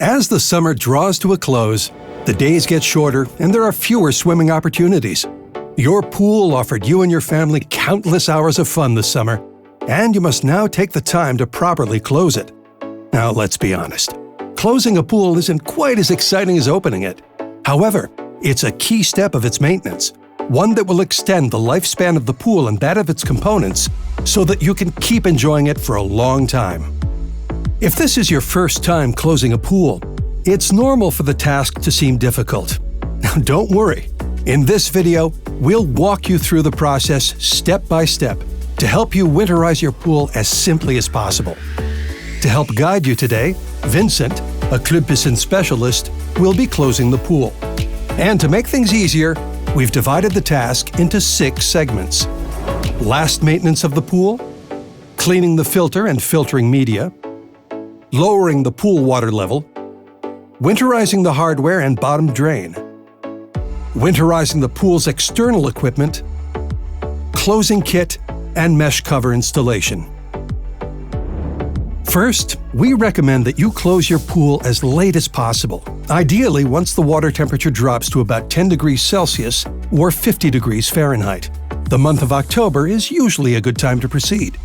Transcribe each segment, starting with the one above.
As the summer draws to a close, the days get shorter and there are fewer swimming opportunities. Your pool offered you and your family countless hours of fun this summer, and you must now take the time to properly close it. Now, let's be honest. Closing a pool isn't quite as exciting as opening it. However, it's a key step of its maintenance, one that will extend the lifespan of the pool and that of its components so that you can keep enjoying it for a long time. If this is your first time closing a pool, it's normal for the task to seem difficult. Now, don't worry. In this video, we'll walk you through the process step by step to help you winterize your pool as simply as possible. To help guide you today, Vincent, a Club Piscine specialist, will be closing the pool. And to make things easier, we've divided the task into 6 segments. Last maintenance of the pool, cleaning the filter and filtering media, lowering the pool water level, winterizing the hardware and bottom drain, winterizing the pool's external equipment, closing kit, and mesh cover installation. First, we recommend that you close your pool as late as possible, ideally once the water temperature drops to about 10 degrees Celsius or 50 degrees Fahrenheit. The month of October is usually a good time to proceed.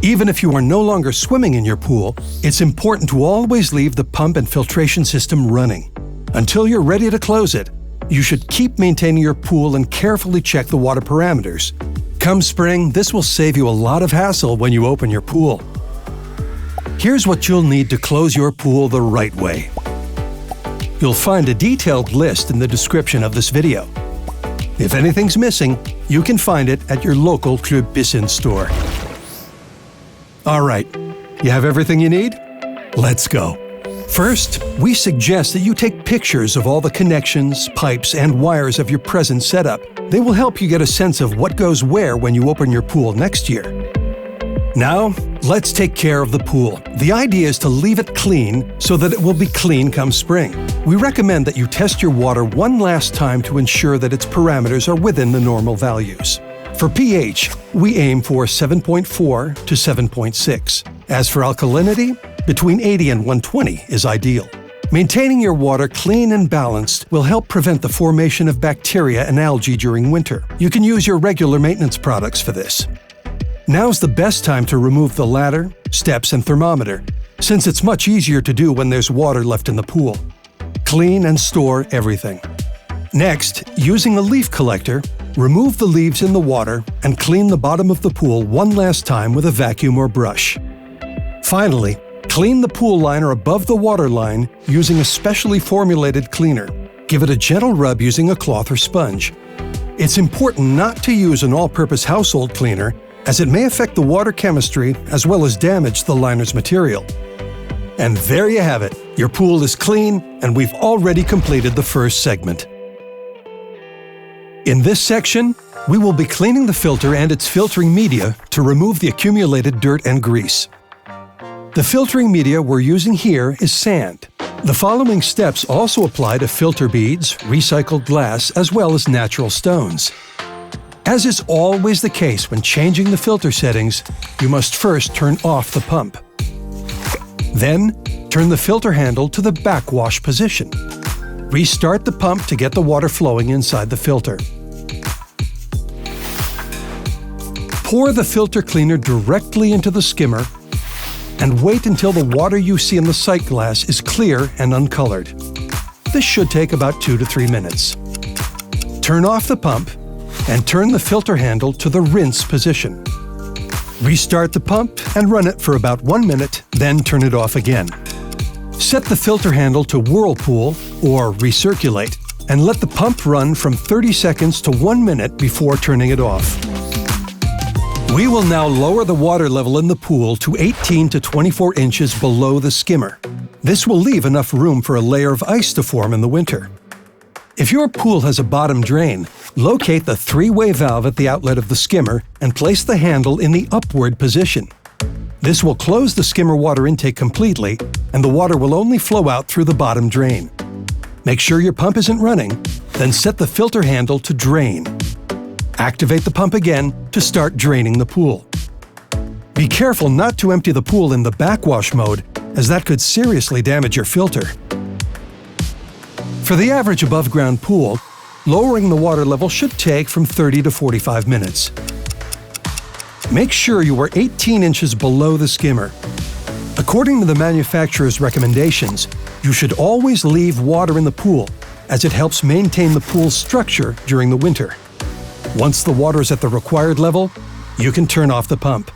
Even if you are no longer swimming in your pool, it's important to always leave the pump and filtration system running. Until you're ready to close it, you should keep maintaining your pool and carefully check the water parameters. Come spring, this will save you a lot of hassle when you open your pool. Here's what you'll need to close your pool the right way. You'll find a detailed list in the description of this video. If anything's missing, you can find it at your local Club Piscine store. All right, you have everything you need? Let's go. First, we suggest that you take pictures of all the connections, pipes, and wires of your present setup. They will help you get a sense of what goes where when you open your pool next year. Now, let's take care of the pool. The idea is to leave it clean so that it will be clean come spring. We recommend that you test your water one last time to ensure that its parameters are within the normal values. For pH, we aim for 7.4 to 7.6. As for alkalinity, between 80 and 120 is ideal. Maintaining your water clean and balanced will help prevent the formation of bacteria and algae during winter. You can use your regular maintenance products for this. Now's the best time to remove the ladder, steps, and thermometer, since it's much easier to do when there's water left in the pool. Clean and store everything. Next, using a leaf collector, remove the leaves in the water and clean the bottom of the pool one last time with a vacuum or brush. Finally, clean the pool liner above the water line using a specially formulated cleaner. Give it a gentle rub using a cloth or sponge. It's important not to use an all-purpose household cleaner, as it may affect the water chemistry as well as damage the liner's material. And there you have it. Your pool is clean, and we've already completed the first segment. In this section, we will be cleaning the filter and its filtering media to remove the accumulated dirt and grease. The filtering media we're using here is sand. The following steps also apply to filter beads, recycled glass, as well as natural stones. As is always the case when changing the filter settings, you must first turn off the pump. Then, turn the filter handle to the backwash position. Restart the pump to get the water flowing inside the filter. Pour the filter cleaner directly into the skimmer and wait until the water you see in the sight glass is clear and uncolored. This should take about 2 to 3 minutes. Turn off the pump and turn the filter handle to the rinse position. Restart the pump and run it for about 1 minute, then turn it off again. Set the filter handle to whirlpool or recirculate and let the pump run from 30 seconds to 1 minute before turning it off. We will now lower the water level in the pool to 18 to 24 inches below the skimmer. This will leave enough room for a layer of ice to form in the winter. If your pool has a bottom drain, locate the 3-way valve at the outlet of the skimmer and place the handle in the upward position. This will close the skimmer water intake completely, and the water will only flow out through the bottom drain. Make sure your pump isn't running, then set the filter handle to drain. Activate the pump again to start draining the pool. Be careful not to empty the pool in the backwash mode, as that could seriously damage your filter. For the average above-ground pool, lowering the water level should take from 30 to 45 minutes. Make sure you are 18 inches below the skimmer. According to the manufacturer's recommendations, you should always leave water in the pool, as it helps maintain the pool's structure during the winter. Once the water is at the required level, you can turn off the pump.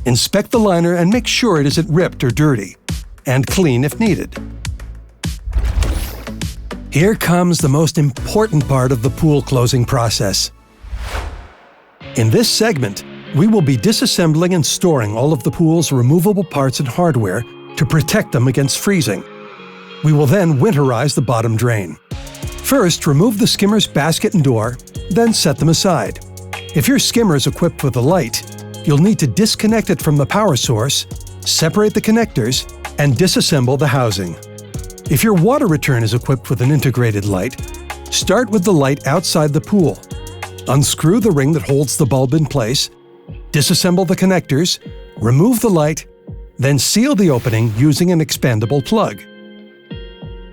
Inspect the liner and make sure it isn't ripped or dirty, and clean if needed. Here comes the most important part of the pool closing process. In this segment, we will be disassembling and storing all of the pool's removable parts and hardware to protect them against freezing. We will then winterize the bottom drain. First, remove the skimmer's basket and door, then set them aside. If your skimmer is equipped with a light, you'll need to disconnect it from the power source, separate the connectors, and disassemble the housing. If your water return is equipped with an integrated light, start with the light outside the pool. Unscrew the ring that holds the bulb in place, disassemble the connectors, remove the light, then seal the opening using an expandable plug.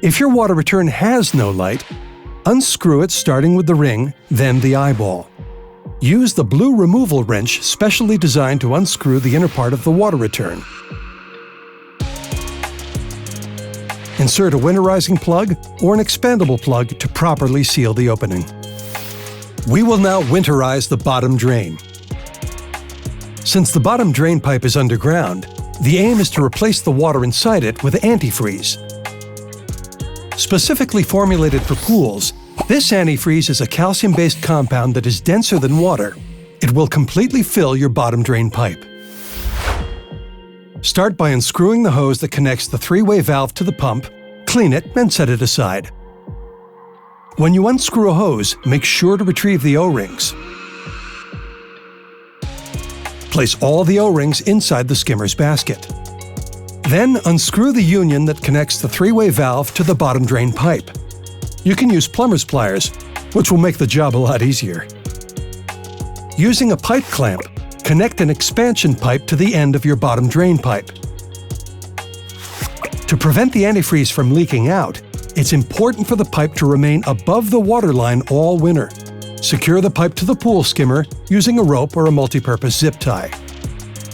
If your water return has no light, unscrew it starting with the ring, then the eyeball. Use the blue removal wrench specially designed to unscrew the inner part of the water return. Insert a winterizing plug or an expandable plug to properly seal the opening. We will now winterize the bottom drain. Since the bottom drain pipe is underground, the aim is to replace the water inside it with antifreeze. Specifically formulated for pools, this antifreeze is a calcium-based compound that is denser than water. It will completely fill your bottom drain pipe. Start by unscrewing the hose that connects the three-way valve to the pump, clean it, and set it aside. When you unscrew a hose, make sure to retrieve the O-rings. Place all the O-rings inside the skimmer's basket. Then unscrew the union that connects the three-way valve to the bottom drain pipe. You can use plumber's pliers, which will make the job a lot easier. Using a pipe clamp, connect an expansion pipe to the end of your bottom drain pipe. To prevent the antifreeze from leaking out, it's important for the pipe to remain above the waterline all winter. Secure the pipe to the pool skimmer using a rope or a multi-purpose zip tie.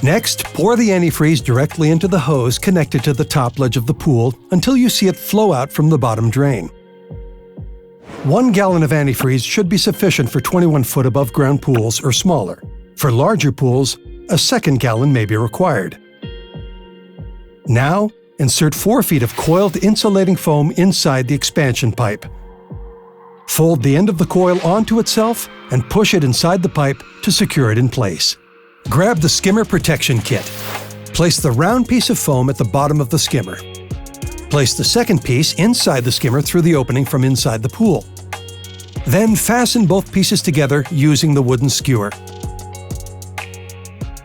Next, pour the antifreeze directly into the hose connected to the top ledge of the pool until you see it flow out from the bottom drain. 1 gallon of antifreeze should be sufficient for 21-foot above-ground pools or smaller. For larger pools, a second gallon may be required. Now, insert 4 feet of coiled insulating foam inside the expansion pipe. Fold the end of the coil onto itself and push it inside the pipe to secure it in place. Grab the skimmer protection kit. Place the round piece of foam at the bottom of the skimmer. Place the second piece inside the skimmer through the opening from inside the pool. Then fasten both pieces together using the wooden skewer.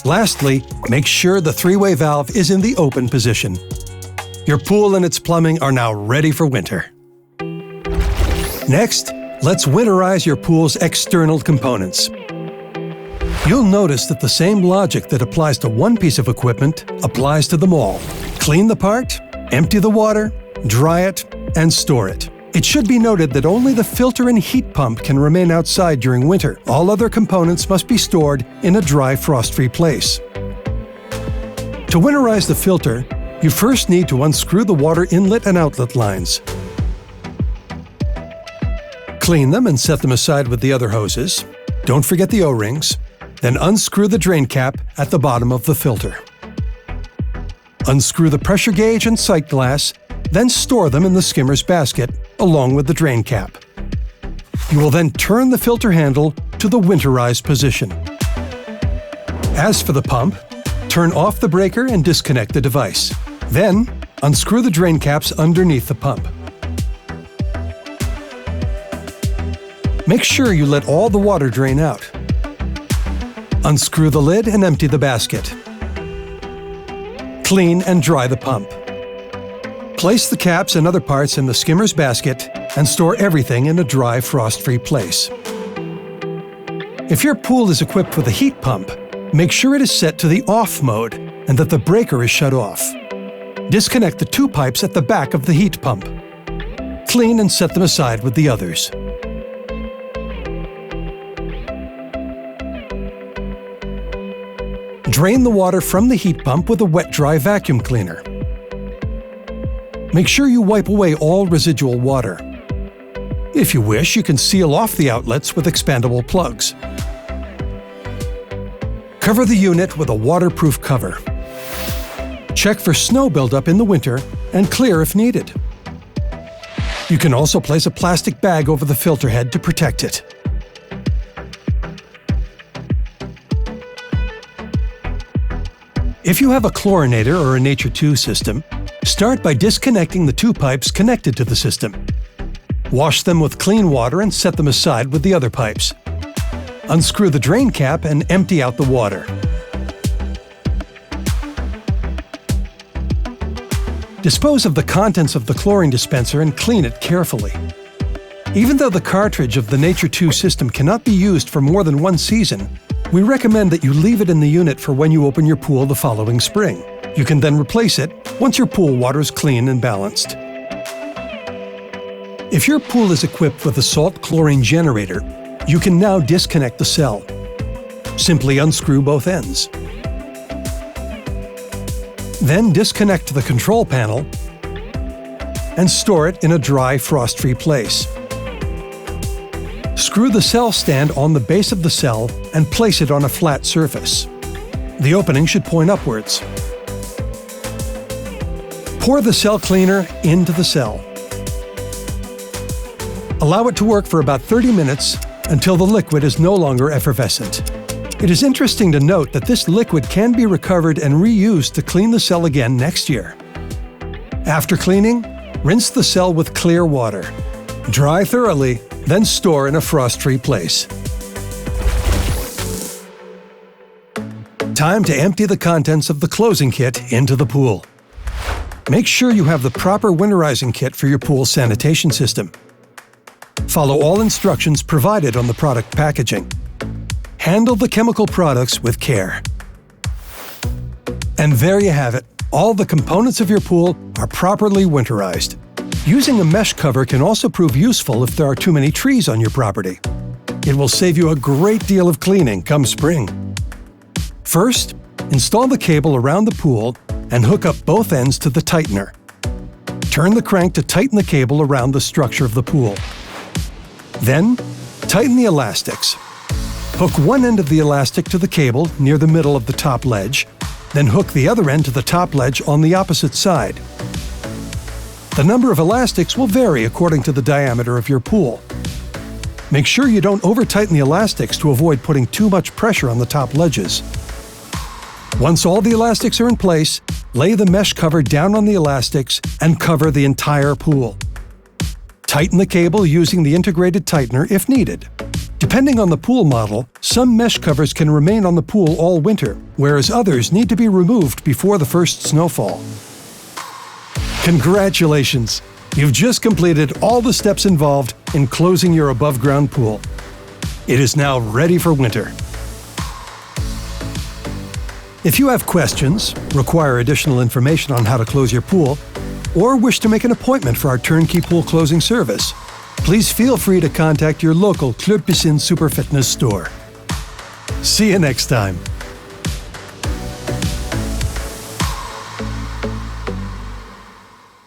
Lastly, make sure the three-way valve is in the open position. Your pool and its plumbing are now ready for winter. Next, let's winterize your pool's external components. You'll notice that the same logic that applies to one piece of equipment applies to them all. Clean the part, empty the water, dry it, and store it. It should be noted that only the filter and heat pump can remain outside during winter. All other components must be stored in a dry, frost-free place. To winterize the filter, you first need to unscrew the water inlet and outlet lines. Clean them and set them aside with the other hoses. Don't forget the O-rings. Then unscrew the drain cap at the bottom of the filter. Unscrew the pressure gauge and sight glass, then store them in the skimmer's basket along with the drain cap. You will then turn the filter handle to the winterized position. As for the pump, turn off the breaker and disconnect the device. Then, unscrew the drain caps underneath the pump. Make sure you let all the water drain out. Unscrew the lid and empty the basket. Clean and dry the pump. Place the caps and other parts in the skimmer's basket and store everything in a dry, frost-free place. If your pool is equipped with a heat pump, make sure it is set to the off mode and that the breaker is shut off. Disconnect the 2 pipes at the back of the heat pump. Clean and set them aside with the others. Drain the water from the heat pump with a wet-dry vacuum cleaner. Make sure you wipe away all residual water. If you wish, you can seal off the outlets with expandable plugs. Cover the unit with a waterproof cover. Check for snow buildup in the winter and clear if needed. You can also place a plastic bag over the filter head to protect it. If you have a chlorinator or a Nature 2 system, start by disconnecting the two pipes connected to the system. Wash them with clean water and set them aside with the other pipes. Unscrew the drain cap and empty out the water. Dispose of the contents of the chlorine dispenser and clean it carefully. Even though the cartridge of the Nature 2 system cannot be used for more than one season, we recommend that you leave it in the unit for when you open your pool the following spring. You can then replace it once your pool water is clean and balanced. If your pool is equipped with a salt chlorine generator, you can now disconnect the cell. Simply unscrew both ends. Then disconnect the control panel and store it in a dry, frost-free place. Screw the cell stand on the base of the cell and place it on a flat surface. The opening should point upwards. Pour the cell cleaner into the cell. Allow it to work for about 30 minutes until the liquid is no longer effervescent. It is interesting to note that this liquid can be recovered and reused to clean the cell again next year. After cleaning, rinse the cell with clear water. Dry thoroughly, then store in a frost-free place. Time to empty the contents of the closing kit into the pool. Make sure you have the proper winterizing kit for your pool sanitation system. Follow all instructions provided on the product packaging. Handle the chemical products with care. And there you have it. All the components of your pool are properly winterized. Using a mesh cover can also prove useful if there are too many trees on your property. It will save you a great deal of cleaning come spring. First, install the cable around the pool and hook up both ends to the tightener. Turn the crank to tighten the cable around the structure of the pool. Then, tighten the elastics. Hook one end of the elastic to the cable near the middle of the top ledge, then hook the other end to the top ledge on the opposite side. The number of elastics will vary according to the diameter of your pool. Make sure you don't over-tighten the elastics to avoid putting too much pressure on the top ledges. Once all the elastics are in place, lay the mesh cover down on the elastics and cover the entire pool. Tighten the cable using the integrated tightener if needed. Depending on the pool model, some mesh covers can remain on the pool all winter, whereas others need to be removed before the first snowfall. Congratulations! You've just completed all the steps involved in closing your above-ground pool. It is now ready for winter. If you have questions, require additional information on how to close your pool, or wish to make an appointment for our turnkey pool closing service, please feel free to contact your local Piscine Super Fitness store. See you next time.